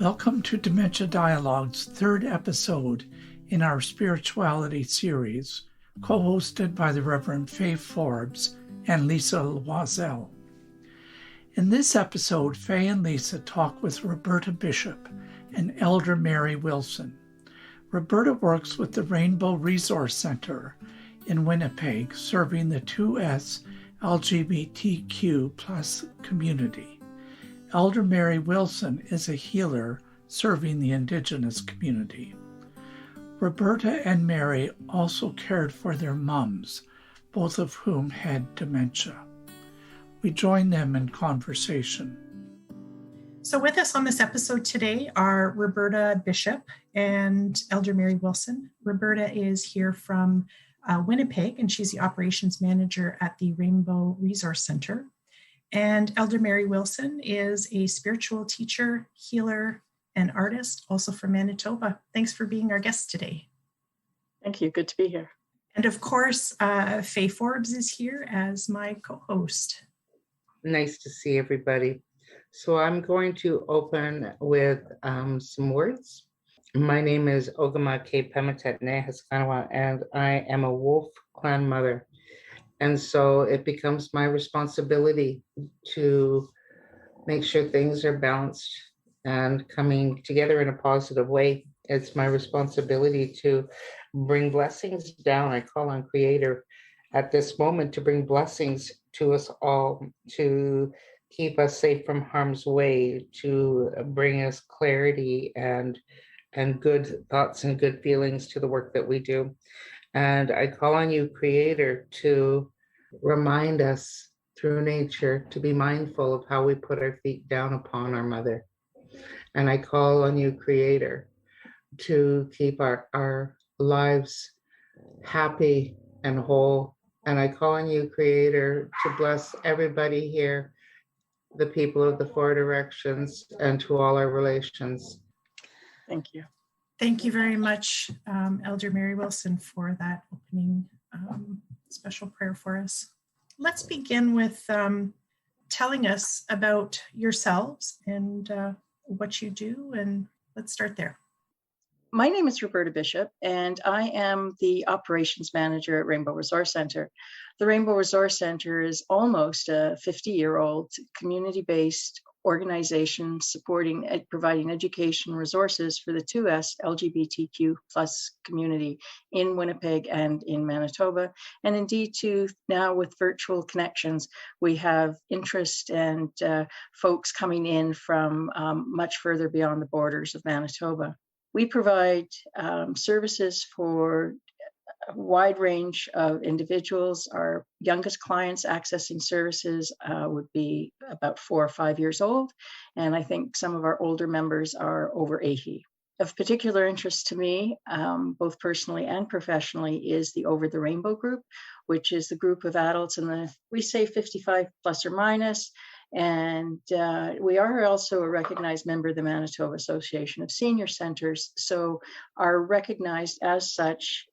Welcome to Dementia Dialogue's third episode in our spirituality series, co-hosted by the Reverend Faye Forbes and Lisa Loisel. In this episode, Faye and Lisa talk with Roberta Bishop and Elder Mary Wilson. Roberta works with the Rainbow Resource Center in Winnipeg, serving the 2S LGBTQ+ community. Elder Mary Wilson is a healer serving the Indigenous community. Roberta and Mary also cared for their mums, both of whom had dementia. We join them in conversation. So with us on this episode today are Roberta Bishop and Elder Mary Wilson. Roberta is here from Winnipeg, and she's the operations manager at the Rainbow Resource Center. And Elder Mary Wilson is a spiritual teacher, healer, and artist, also from Manitoba. Thanks for being our guest today. Thank you. Good to be here. And of course, Faye Forbes is here as my co-host. Nice to see everybody. So I'm going to open with some words. My name is Ogama K. Pematetne Haskanawa, and I am a Wolf clan mother. And so it becomes my responsibility to make sure things are balanced and coming together in a positive way. It's my responsibility to bring blessings down. I call on Creator at this moment to bring blessings to us all, to keep us safe from harm's way, to bring us clarity and good thoughts and good feelings to the work that we do. And I call on you, Creator, to remind us through nature to be mindful of how we put our feet down upon our mother. And I call on you, Creator, to keep our lives happy and whole. And I call on you, Creator, to bless everybody here, the people of the four directions, and to all our relations. Thank you. Thank you very much, Elder Mary Wilson, for that opening special prayer for us. Let's begin with telling us about yourselves and what you do, and let's start there. My name is Roberta Bishop, and I am the operations manager at Rainbow Resource Center. The Rainbow Resource Center is almost a 50-year-old community-based organization supporting providing education resources for the 2S LGBTQ+ community in Winnipeg and in Manitoba. And indeed, too, now with virtual connections, we have interest and folks coming in from much further beyond the borders of Manitoba. We provide services for a wide range of individuals. Our youngest clients accessing services would be about 4 or 5 years old, and I think some of our older members are over 80. Of particular interest to me, both personally and professionally, is the Over the Rainbow group, which is the group of adults we say 55 plus or minus. And we are also a recognized member of the Manitoba Association of Senior Centers, so are recognized as such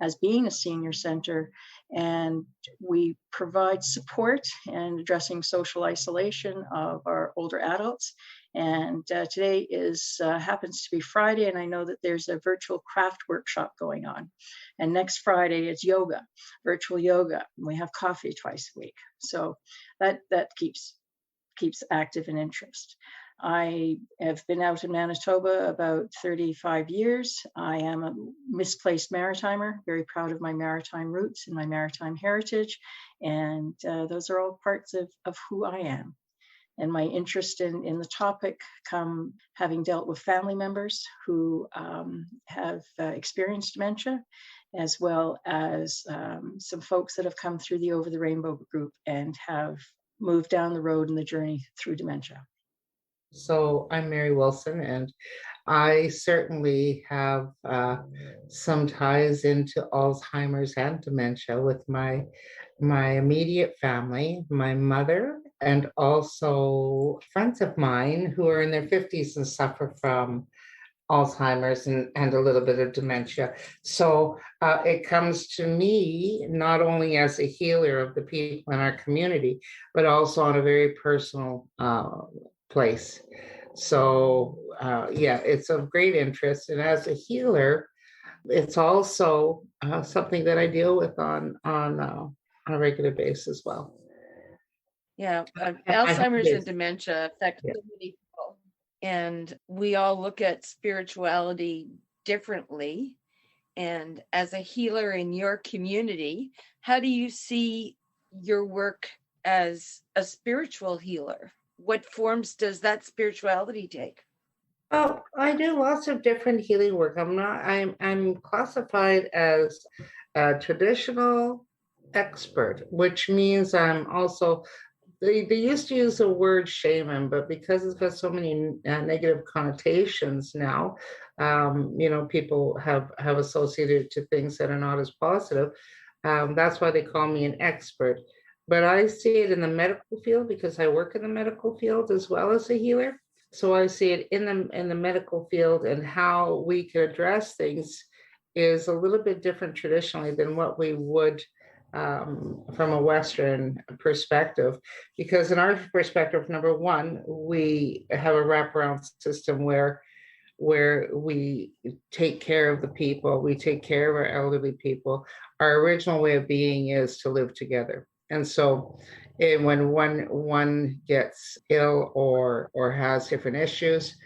as being a senior center, and we provide support in addressing social isolation of our older adults. And today happens to be Friday, and I know that there's a virtual craft workshop going on. And next Friday it's yoga, virtual yoga. We have coffee twice a week, so that keeps active in interest. I have been out in Manitoba about 35 years. I am a misplaced maritimer, very proud of my maritime roots and my maritime heritage. And those are all parts of who I am. And my interest in the topic come having dealt with family members who have experienced dementia, as well as some folks that have come through the Over the Rainbow group and have moved down the road in the journey through dementia. So I'm Mary Wilson, and I certainly have some ties into Alzheimer's and dementia with my immediate family, my mother, and also friends of mine who are in their 50s and suffer from Alzheimer's and a little bit of dementia. So it comes to me not only as a healer of the people in our community, but also on a very personal place. So yeah, it's of great interest. And as a healer, it's also something that I deal with on a regular basis as well. Yeah, I have Alzheimer's and this. dementia affect Yeah. so many people, and we all look at spirituality differently. And as a healer in your community, how do you see your work as a spiritual healer? What forms does that spirituality take? Oh, I do lots of different healing work. I'm classified as a traditional expert, which means I'm also, they used to use the word shaman, but because it's got so many negative connotations now, people have associated to things that are not as positive. That's why they call me an expert. But I see it in the medical field because I work in the medical field as well as a healer. So I see it in the medical field, and how we can address things is a little bit different traditionally than what we would from a Western perspective. Because in our perspective, number one, we have a wraparound system where we take care of the people, we take care of our elderly people. Our original way of being is to live together. And so when one gets ill or has different issues,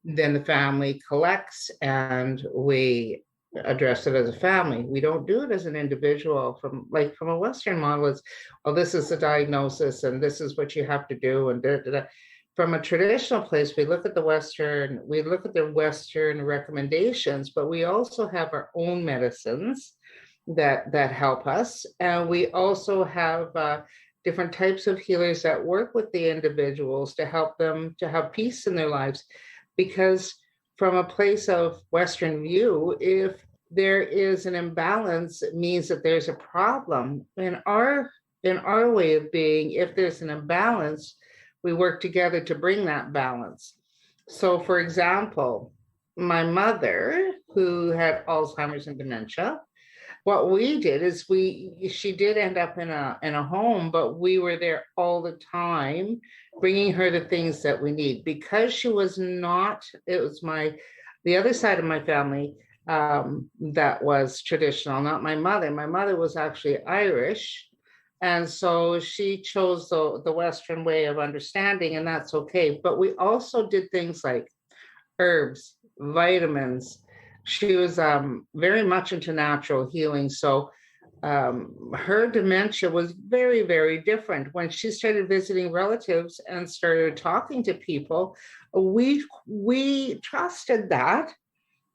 then the family collects and we address it as a family. We don't do it as an individual. From a Western model, it's, well, this is the diagnosis and this is what you have to do, and da, da, da. From a traditional place, we look at the Western recommendations, but we also have our own medicines that help us, and we also have different types of healers that work with the individuals to help them to have peace in their lives. Because from a place of Western view, if there is an imbalance, it means that there's a problem. In our way of being, if there's an imbalance, we work together to bring that balance. So, for example, my mother, who had Alzheimer's and dementia, what we did is she did end up in a home, but we were there all the time, bringing her the things that we need. Because she was not, it was the other side of my family that was traditional, not my mother. My mother was actually Irish. And so she chose the Western way of understanding, and that's okay. But we also did things like herbs, vitamins. She was very much into natural healing. So her dementia was very, very different. When she started visiting relatives and started talking to people, we trusted that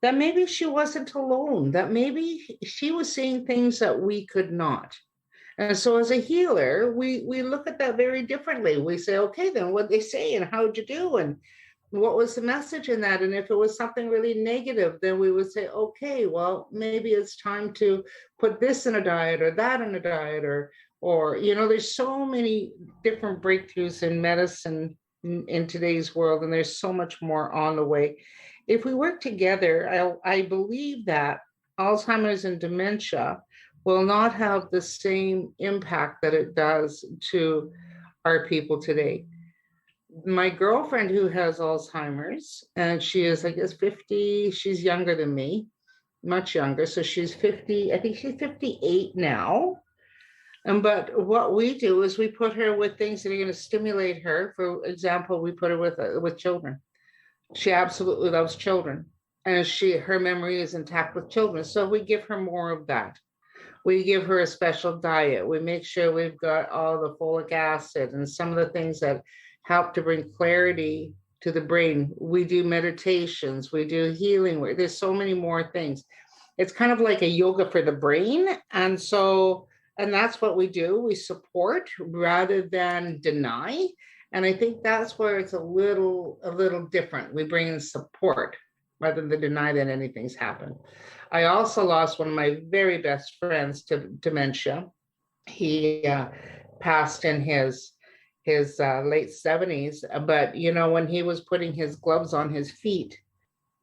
maybe she wasn't alone, that maybe she was seeing things that we could not. And so as a healer, we look at that very differently. We say, okay, then what they say and how'd you do? And what was the message in that? And if it was something really negative, then we would say, okay, well, maybe it's time to put this in a diet or that in a diet, or there's so many different breakthroughs in medicine in today's world, and there's so much more on the way. If we work together, I believe that Alzheimer's and dementia will not have the same impact that it does to our people today. My girlfriend who has Alzheimer's, and she is, I guess, 50, she's younger than me, much younger. So she's 50, I think she's 58 now. But what we do is we put her with things that are going to stimulate her. For example, we put her with children. She absolutely loves children, and her memory is intact with children. So we give her more of that. We give her a special diet. We make sure we've got all the folic acid and some of the things that help to bring clarity to the brain. We do meditations, we do healing work. There's so many more things. It's kind of like a yoga for the brain. And that's what we do. We support rather than deny. And I think that's where it's a little different. We bring in support rather than deny that anything's happened. I also lost one of my very best friends to dementia. He passed in his late 70s, but when he was putting his gloves on his feet,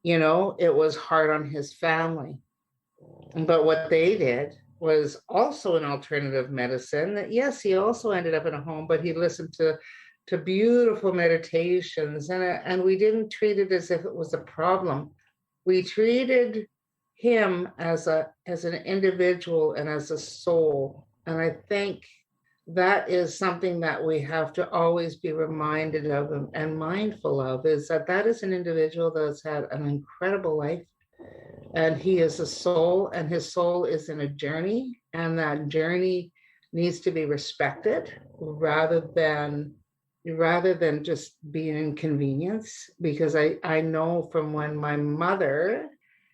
it was hard on his family. But what they did was also an alternative medicine. Yes, he also ended up in a home, but he listened to to beautiful meditations. And we didn't treat it as if it was a problem. We treated him as an individual and as a soul. And I think that is something that we have to always be reminded of and mindful of, is that is an individual that's had an incredible life, and he is a soul, and his soul is in a journey, and that journey needs to be respected rather than just be an inconvenience. Because I know from when my mother,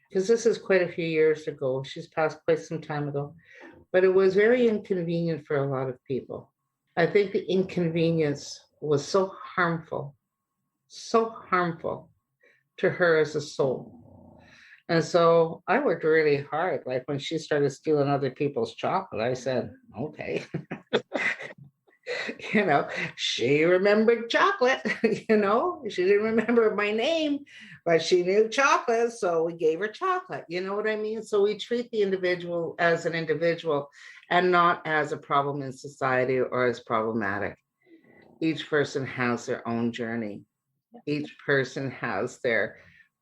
because this is quite a few years ago, she's passed quite some time ago, but it was very inconvenient for a lot of people. I think the inconvenience was so harmful to her as a soul. And so I worked really hard. Like when she started stealing other people's chocolate, I said, okay. She remembered chocolate, she didn't remember my name, but she knew chocolate. So we gave her chocolate. You know what I mean? So we treat the individual as an individual and not as a problem in society or as problematic. Each person has their own journey. Each person has their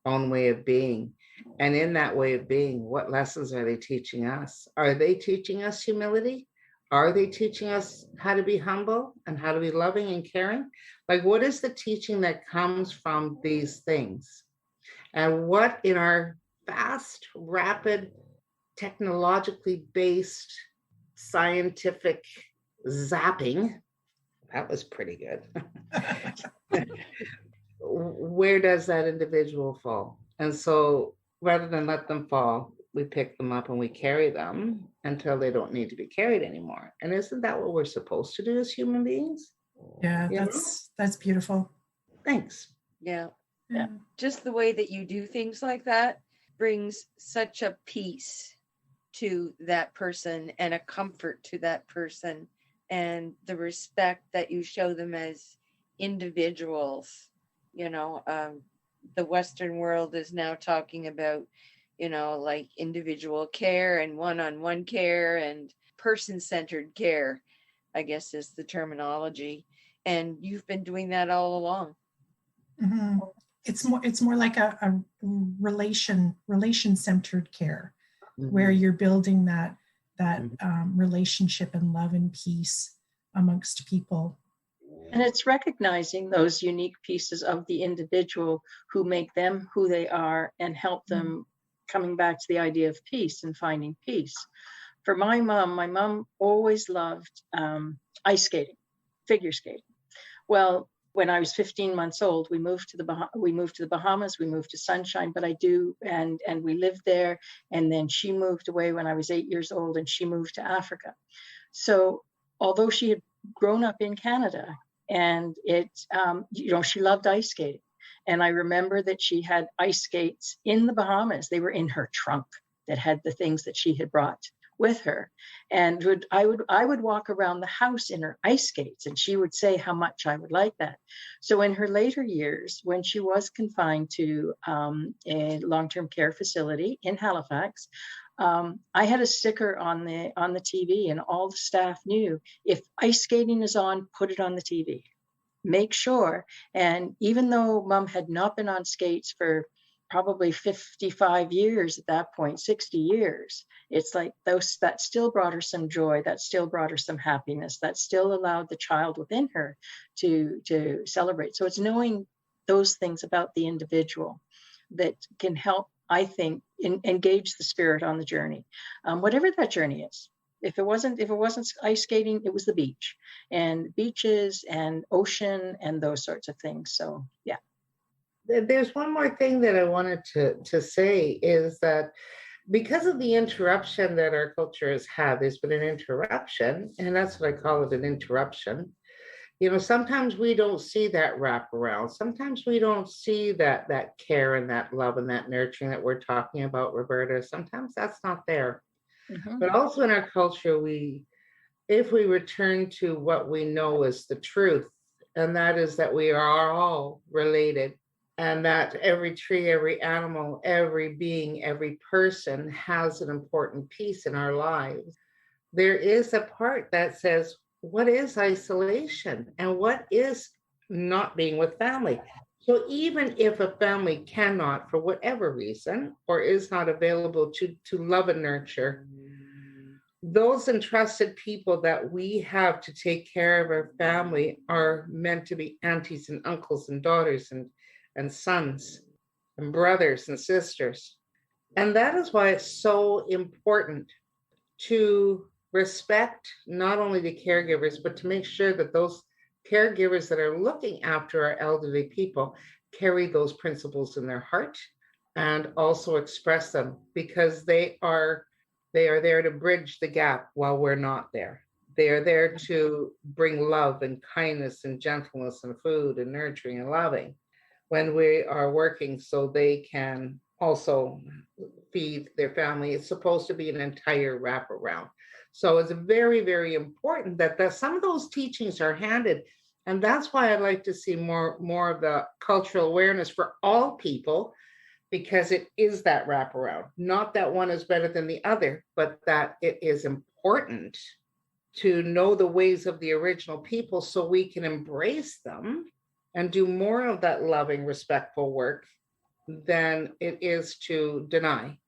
own way of being. And in that way of being, what lessons are they teaching us? Are they teaching us humility? Are they teaching us how to be humble and how to be loving and caring? Like, what is the teaching that comes from these things? And what in our fast, rapid, technologically based, scientific zapping, that was pretty good. Where does that individual fall? And so rather than let them fall, we pick them up and we carry them until they don't need to be carried anymore. And isn't that what we're supposed to do as human beings? Yeah, that's beautiful. Thanks. Yeah. Just the way that you do things like that brings such a peace to that person and a comfort to that person, and the respect that you show them as individuals. The Western world is now talking about like individual care and one-on-one care and person-centered care, I guess is the terminology. And you've been doing that all along. Mm-hmm. It's more like a relation-centered care, mm-hmm. where you're building that relationship and love and peace amongst people. And it's recognizing those unique pieces of the individual who make them who they are and help them, coming back to the idea of peace and finding peace. For my mom always loved ice skating, figure skating. Well, when I was 15 months old, we moved to the Bahamas, we moved to Sunshine, but and we lived there. And then she moved away when I was 8 years old, and she moved to Africa. So although she had grown up in Canada, and she loved ice skating. And I remember that she had ice skates in the Bahamas. They were in her trunk that had the things that she had brought with her. And I would walk around the house in her ice skates, and she would say how much I would like that. So in her later years, when she was confined to a long-term care facility in Halifax, I had a sticker on the TV, and all the staff knew, if ice skating is on, put it on the TV. Make sure. And even though Mom had not been on skates for probably 55 years at that point, 60 years, it's like that still brought her some joy, that still brought her some happiness, that still allowed the child within her to celebrate. So it's knowing those things about the individual that can help, I think, engage the spirit on the journey, whatever that journey is. If it wasn't ice skating, it was the beach and beaches and ocean and those sorts of things. So yeah. There's one more thing that I wanted to say, is that because of the interruption that our culture has had, there's been an interruption, and that's what I call it, an interruption. Sometimes we don't see that wraparound. Sometimes we don't see that care and that love and that nurturing that we're talking about, Roberta. Sometimes that's not there. Mm-hmm. But also in our culture, if we return to what we know is the truth, and that is that we are all related, and that every tree, every animal, every being, every person has an important piece in our lives, there is a part that says, what is isolation and what is not being with family. So even if a family cannot, for whatever reason, or is not available to love and nurture, those entrusted people that we have to take care of our family are meant to be aunties and uncles and daughters and sons and brothers and sisters. And that is why it's so important to respect not only the caregivers, but to make sure that those caregivers that are looking after our elderly people carry those principles in their heart and also express them, because they are there to bridge the gap while we're not there. They are there to bring love and kindness and gentleness and food and nurturing and loving when we are working, so they can also feed their family. It's supposed to be an entire wraparound. So it's very, very important that some of those teachings are handed. And that's why I'd like to see more of the cultural awareness for all people, because it is that wraparound. Not that one is better than the other, but that it is important to know the ways of the original people so we can embrace them and do more of that loving, respectful work than it is to deny.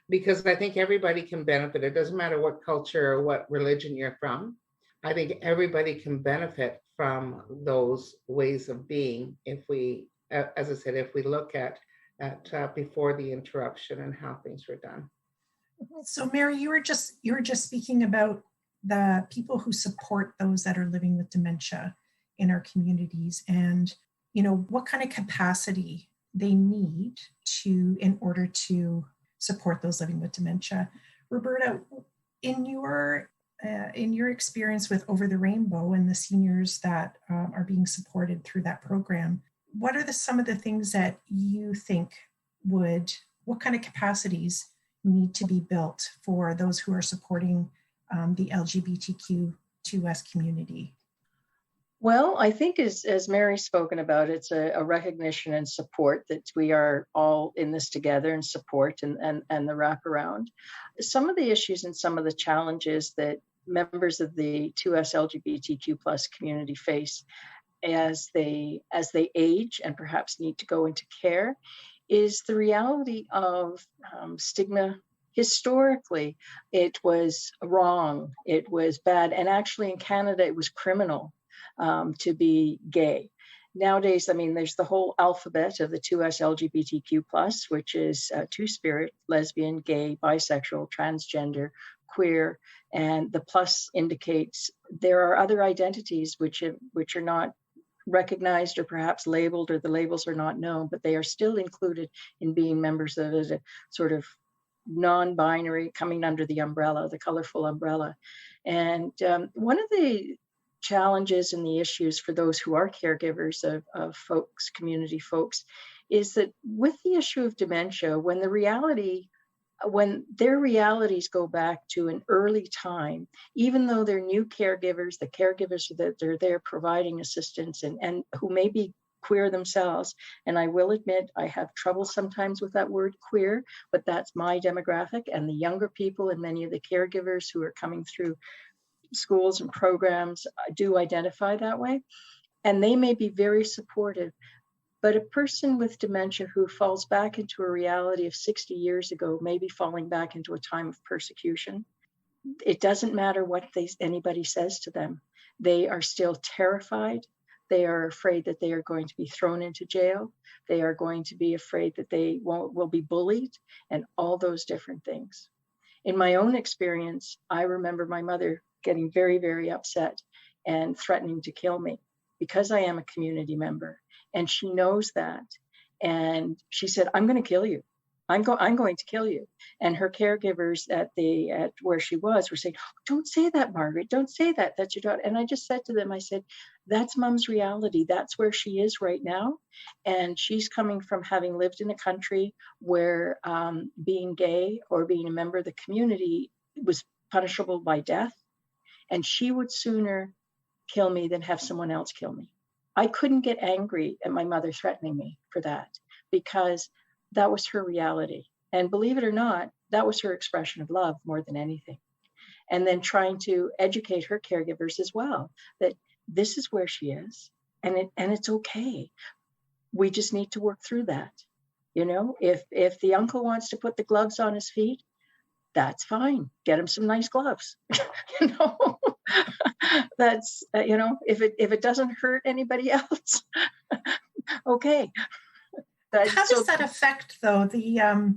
Because I think everybody can benefit. It doesn't matter what culture or what religion you're from. I think everybody can benefit from those ways of being if we, as I said, if we look at before the interruption and how things were done. So Mary, you were just speaking about the people who support those that are living with dementia in our communities, and what kind of capacity they need in order to support those living with dementia. Roberta, in your experience with Over the Rainbow and the seniors that are being supported through that program, what are some of the things that you think what kind of capacities need to be built for those who are supporting the LGBTQ2S community? Well, I think as Mary's spoken about, it's a recognition and support that we are all in this together, and support and the wraparound. Some of the issues and some of the challenges that members of the 2S LGBTQ plus community face as they age and perhaps need to go into care is the reality of stigma. Historically, it was wrong, it was bad, and actually in Canada, it was criminal to be gay. Nowadays, I mean, there's the whole alphabet of the 2S LGBTQ plus, which is two-spirit, lesbian, gay, bisexual, transgender, queer, and the plus indicates there are other identities which are not recognized or perhaps labeled, or the labels are not known, but they are still included in being members of a sort of non-binary, coming under the umbrella, the colorful umbrella. And one of the challenges and the issues for those who are caregivers of folks, community folks, is that with the issue of dementia, when their realities go back to an early time, even though they're new caregivers, the caregivers that they're there providing assistance and who may be queer themselves. And I will admit, I have trouble sometimes with that word queer, but that's my demographic, and the younger people and many of the caregivers who are coming through schools and programs do identify that way. And they may be very supportive. But a person with dementia who falls back into a reality of 60 years ago may be falling back into a time of persecution. It doesn't matter what anybody says to them. They are still terrified. They are afraid that they are going to be thrown into jail. They are going to be afraid that they will be bullied, and all those different things. In my own experience, I remember my mother getting very, very upset and threatening to kill me because I am a community member. And she knows that. And she said, I'm going to kill you. I'm going to kill you. And her caregivers at where she was were saying, don't say that, Margaret. Don't say that. That's your daughter. And I just said to them, I said, that's Mom's reality. That's where she is right now. And she's coming from having lived in a country where being gay or being a member of the community was punishable by death. And she would sooner kill me than have someone else kill me. I couldn't get angry at my mother threatening me for that, because that was her reality. And believe it or not, that was her expression of love more than anything. And then trying to educate her caregivers as well, that this is where she is. and it's okay. We just need to work through that. If the uncle wants to put the gloves on his feet, that's fine. Get him some nice gloves. you know, that's if it doesn't hurt anybody else, okay. How does that affect, though, the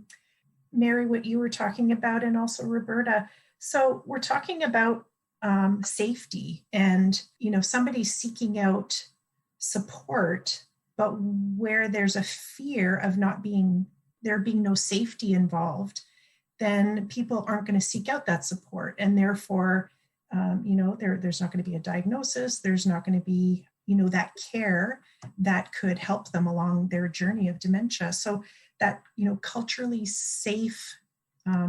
Mary, what you were talking about, and also Roberta? So we're talking about safety, and somebody seeking out support, but where there's a fear of there being no safety involved, then people aren't going to seek out that support, and therefore, there's not going to be a diagnosis. There's not going to be that care that could help them along their journey of dementia. So that culturally safe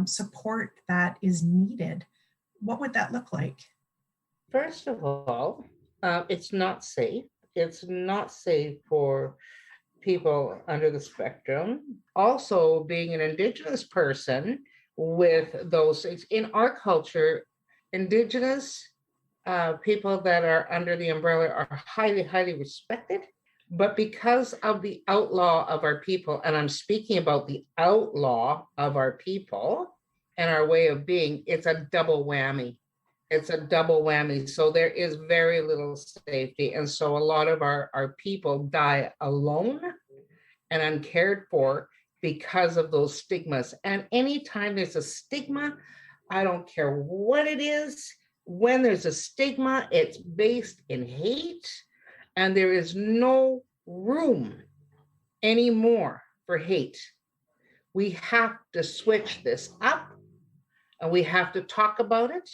support that is needed, what would that look like? First of all, it's not safe. It's not safe for people under the spectrum. Also, being an Indigenous person with those things, in our culture, Indigenous people that are under the umbrella are highly, highly respected. But because of the outlaw of our people, and I'm speaking about the outlaw of our people and our way of being, it's a double whammy. It's a double whammy. So there is very little safety. And so a lot of our people die alone and uncared for because of those stigmas. And anytime there's a stigma, I don't care what it is, when there's a stigma, it's based in hate. And there is no room anymore for hate. We have to switch this up, and we have to talk about it.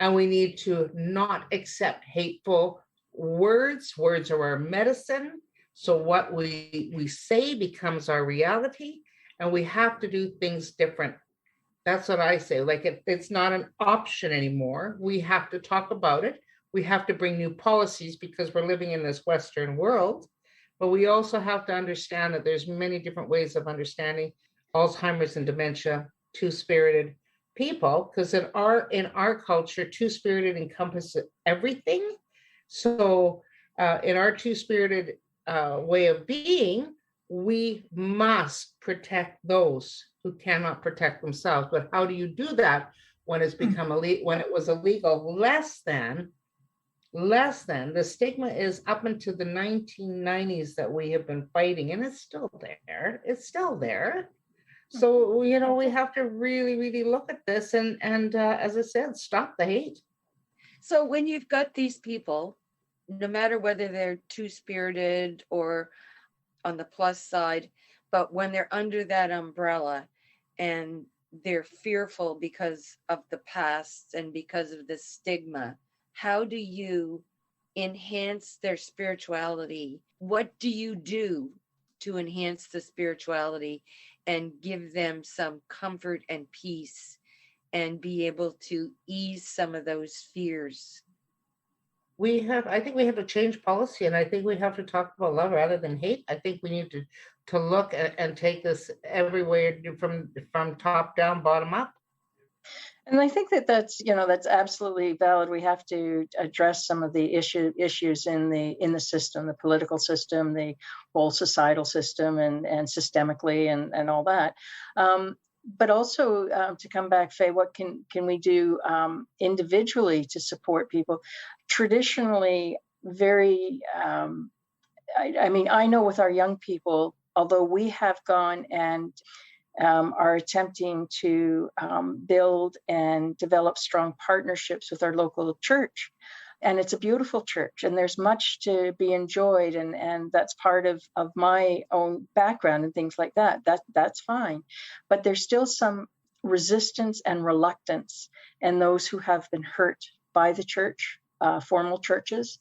And we need to not accept hateful words. Words are our medicine. So what we say becomes our reality, and we have to do things different. That's what I say. Like it's not an option anymore. We have to talk about it. We have to bring new policies because we're living in this Western world. But we also have to understand that there's many different ways of understanding Alzheimer's and dementia, two-spirited people, because in our culture, two-spirited encompasses everything. So in our two-spirited way of being, we must protect those who cannot protect themselves. But how do you do that when it's become when it was illegal? Less than the stigma is up into the 1990s that we have been fighting, and it's still there. So we have to really, really look at this and as I said, stop the hate. So when you've got these people, no matter whether they're two-spirited or on the plus side, but when they're under that umbrella and they're fearful because of the past and because of the stigma, how do you enhance their spirituality? What do you do to enhance the spirituality and give them some comfort and peace and be able to ease some of those fears? I think we have to change policy, and I think we have to talk about love rather than hate. I think we need to look and take this everywhere from top down, bottom up. And I think that's absolutely valid. We have to address some of the issues in the system, the political system, the whole societal system, and systemically, and all that. But also to come back, Faye, what can we do individually to support people? Traditionally, very. I know with our young people, although we have gone and are attempting to build and develop strong partnerships with our local church. And it's a beautiful church, and there's much to be enjoyed, and that's part of my own background and things like that. That's fine. But there's still some resistance and reluctance in those who have been hurt by the church, formal churches,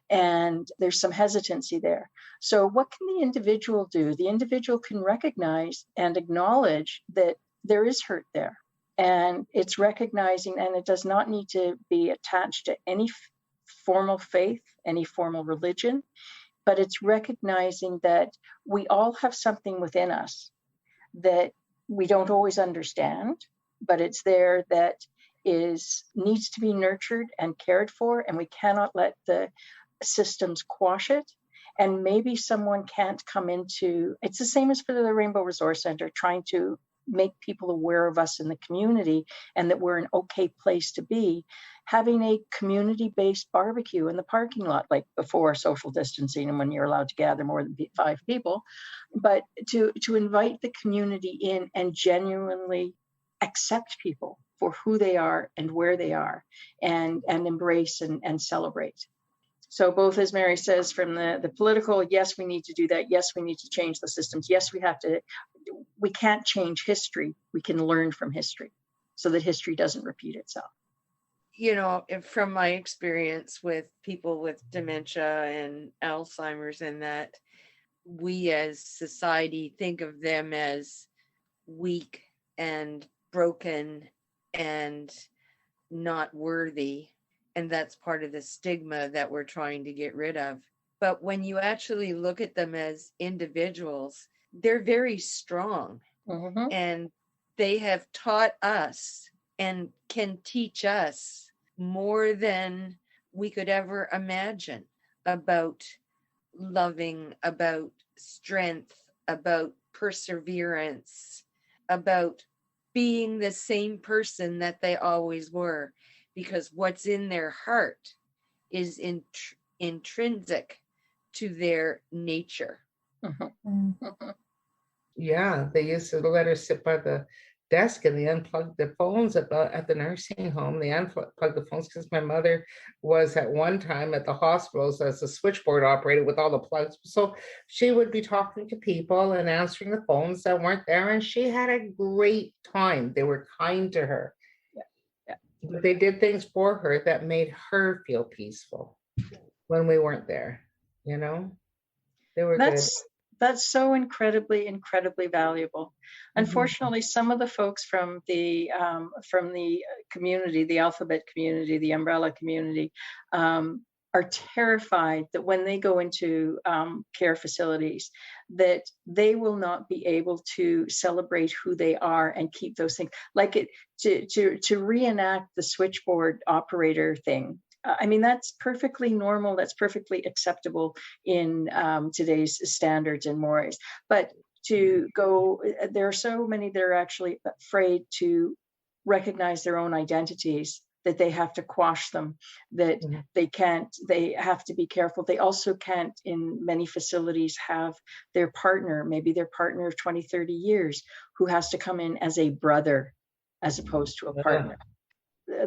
and there's some hesitancy there. So what can the individual do? The individual can recognize and acknowledge that there is hurt there, and it's recognizing, and it does not need to be attached to any formal faith, any formal religion, but it's recognizing that we all have something within us that we don't always understand, but it's there that needs to be nurtured and cared for, and we cannot let the systems quash it. And maybe someone can't come into, it's the same as for the Rainbow Resource Center, trying to make people aware of us in the community and that we're an okay place to be. Having a community-based barbecue in the parking lot, like before social distancing and when you're allowed to gather more than 5 people, but to invite the community in and genuinely accept people for who they are and where they are, and embrace and celebrate. So both, as Mary says, from the political, yes, we need to do that. Yes, we need to change the systems. Yes, we can't change history. We can learn from history so that history doesn't repeat itself. From my experience with people with dementia and Alzheimer's, and that we as society think of them as weak and broken and not worthy. And that's part of the stigma that we're trying to get rid of. But when you actually look at them as individuals, they're very strong. Mm-hmm. And they have taught us and can teach us more than we could ever imagine about loving, about strength, about perseverance, about being the same person that they always were, because what's in their heart is intrinsic to their nature. Mm-hmm. Mm-hmm. Yeah, they used to let her sit by the desk and they unplugged the phones at the nursing home. They unplugged the phones because my mother was at one time at the hospitals as a switchboard operator with all the plugs. So she would be talking to people and answering the phones that weren't there, and she had a great time. They were kind to her. Yeah. But they did things for her that made her feel peaceful when we weren't there. They were good. That's so incredibly valuable. Unfortunately, some of the folks from the community, the alphabet community, the umbrella community, are terrified that when they go into care facilities, that they will not be able to celebrate who they are and keep those things. Like to reenact the switchboard operator thing. I mean, that's perfectly normal. That's perfectly acceptable in today's standards and mores. But to go, there are so many that are actually afraid to recognize their own identities, that they have to quash them, that they have to be careful. They also can't, in many facilities, have their partner, maybe their partner of 20, 30 years, who has to come in as a brother as opposed to a partner.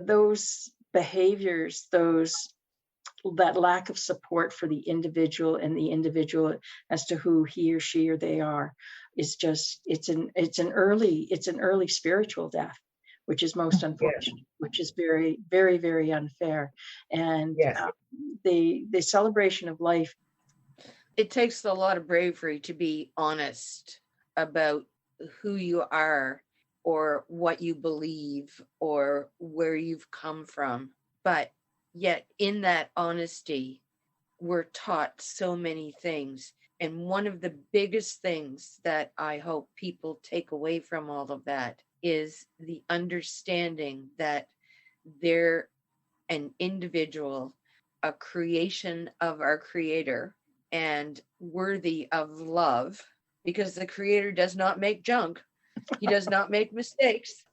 Those behaviors, that lack of support for the individual and the individual as to who he or she or they are, is just it's an early spiritual death, which is most unfortunate, which is very, very, very unfair. And the celebration of life, it takes a lot of bravery to be honest about who you are or what you believe or where you've come from. But yet in that honesty, we're taught so many things. And one of the biggest things that I hope people take away from all of that is the understanding that they're an individual, a creation of our Creator, and worthy of love, because the Creator does not make junk. He does not make mistakes,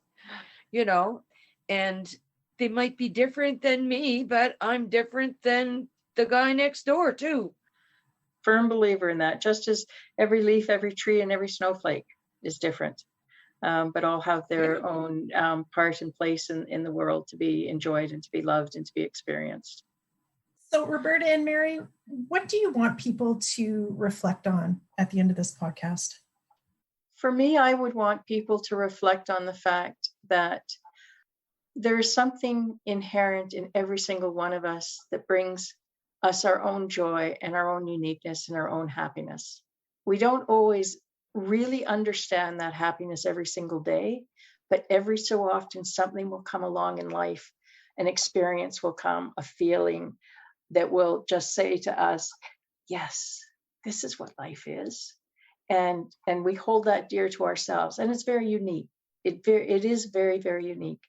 and they might be different than me, but I'm different than the guy next door too. Firm believer in that, just as every leaf, every tree, and every snowflake is different, but all have their own part and place in the world to be enjoyed and to be loved and to be experienced. So Roberta and Mary, what do you want people to reflect on at the end of this podcast? For me, I would want people to reflect on the fact that there is something inherent in every single one of us that brings us our own joy and our own uniqueness and our own happiness. We don't always really understand that happiness every single day, but every so often something will come along in life, an experience will come, a feeling that will just say to us, yes, this is what life is. And we hold that dear to ourselves. And it's very unique. It is very, very unique.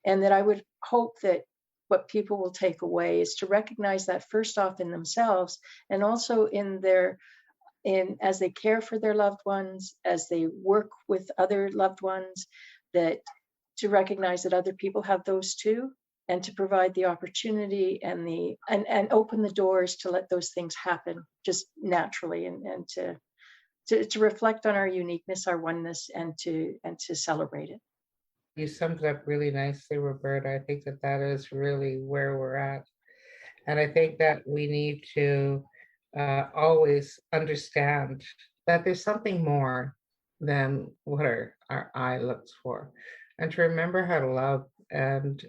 And that I would hope that what people will take away is to recognize that first off in themselves, and also as they care for their loved ones, as they work with other loved ones, that to recognize that other people have those too, and to provide the opportunity and open the doors to let those things happen just naturally, and to reflect on our uniqueness, our oneness, and to celebrate it. You summed it up really nicely, Roberta. I think that is really where we're at. And I think that we need to always understand that there's something more than what our eye looks for, and to remember how to love and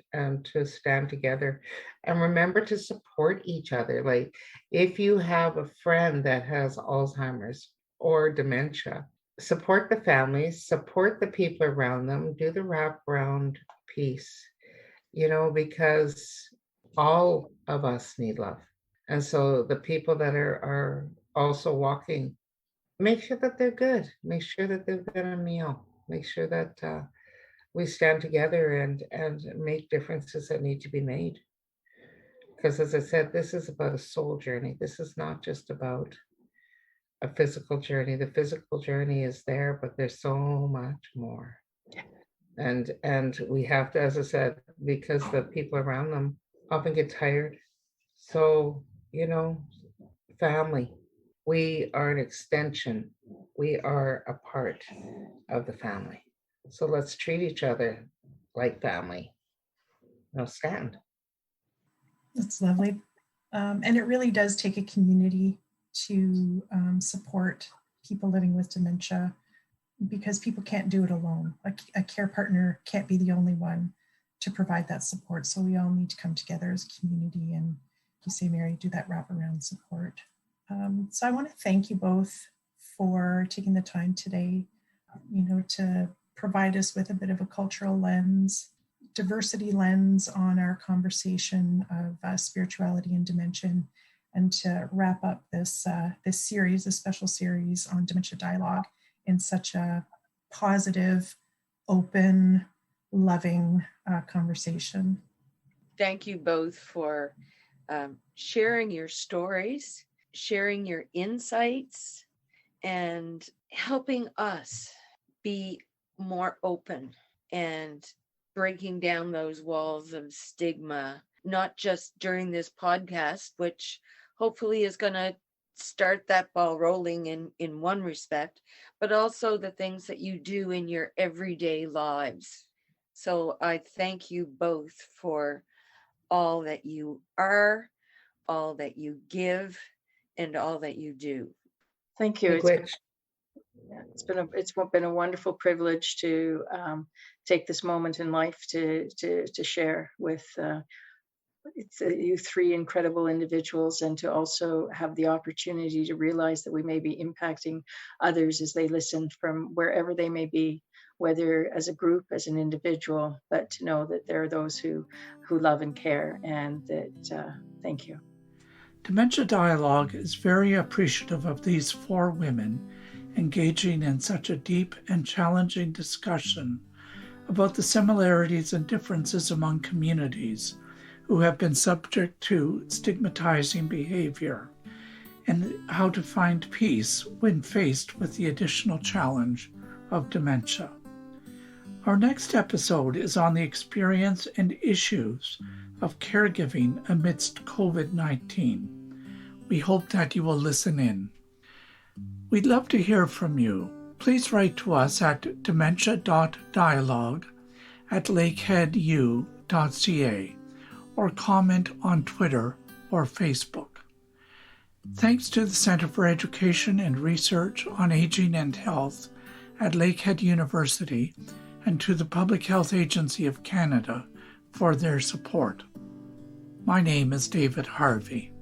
to stand together, and remember to support each other. Like, if you have a friend that has Alzheimer's or dementia, support the families, support the people around them, do the wraparound piece, because all of us need love. And so the people that are also walking, make sure that they're good, make sure that they've got a meal, make sure that we stand together and make differences that need to be made. Because as I said, this is about a soul journey. This is not just about a physical journey. The physical journey is there, but there's so much more. And we have to, as I said, because the people around them often get tired. So, family, we are an extension. We are a part of the family. So let's treat each other like family. Stand. That's lovely. And it really does take a community to support people living with dementia, because people can't do it alone. A care partner can't be the only one to provide that support. So we all need to come together as a community and, you say, Mary, do that wraparound support. So I want to thank you both for taking the time today, to provide us with a bit of a cultural lens, diversity lens on our conversation of spirituality and dementia, and to wrap up this series, this special series on Dementia Dialogue, in such a positive, open, loving conversation. Thank you both for sharing your stories, sharing your insights, and helping us be more open and breaking down those walls of stigma, not just during this podcast, which hopefully is going to start that ball rolling in one respect, but also the things that you do in your everyday lives. So I thank you both for all that you are, all that you give, and all that you do. Thank you. It's been a wonderful privilege to take this moment in life to share with you three incredible individuals, and to also have the opportunity to realize that we may be impacting others as they listen from wherever they may be, whether as a group, as an individual, but to know that there are those who love and care, and that thank you. Dementia Dialogue is very appreciative of these four women engaging in such a deep and challenging discussion about the similarities and differences among communities who have been subject to stigmatizing behavior, and how to find peace when faced with the additional challenge of dementia. Our next episode is on the experience and issues of caregiving amidst COVID-19. We hope that you will listen in. We'd love to hear from you. Please write to us at dementia.dialogue@lakeheadu.ca or comment on Twitter or Facebook. Thanks to the Center for Education and Research on Aging and Health at Lakehead University and to the Public Health Agency of Canada for their support. My name is David Harvey.